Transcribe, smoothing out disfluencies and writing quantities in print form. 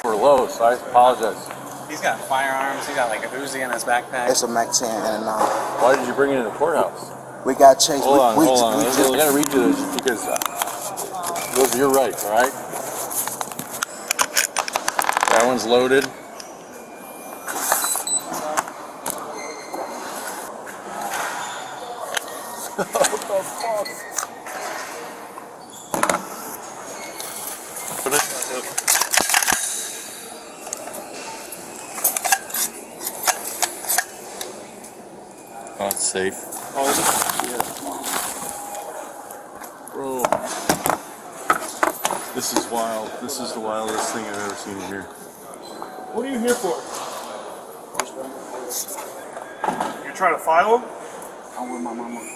We're low, so I apologize. He's got firearms. He's got like a Uzi in his backpack. It's a Mac 10 and a 9. Why did you bring it to the courthouse? We got chased. Hold on. I gotta read you this because those are your rights, all right? That one's loaded. Oh, it's safe. Oh, is it? Yeah. Bro. This is wild. This is the wildest thing I've ever seen in here. What are you here for? You're trying to file him? I'm with my mama.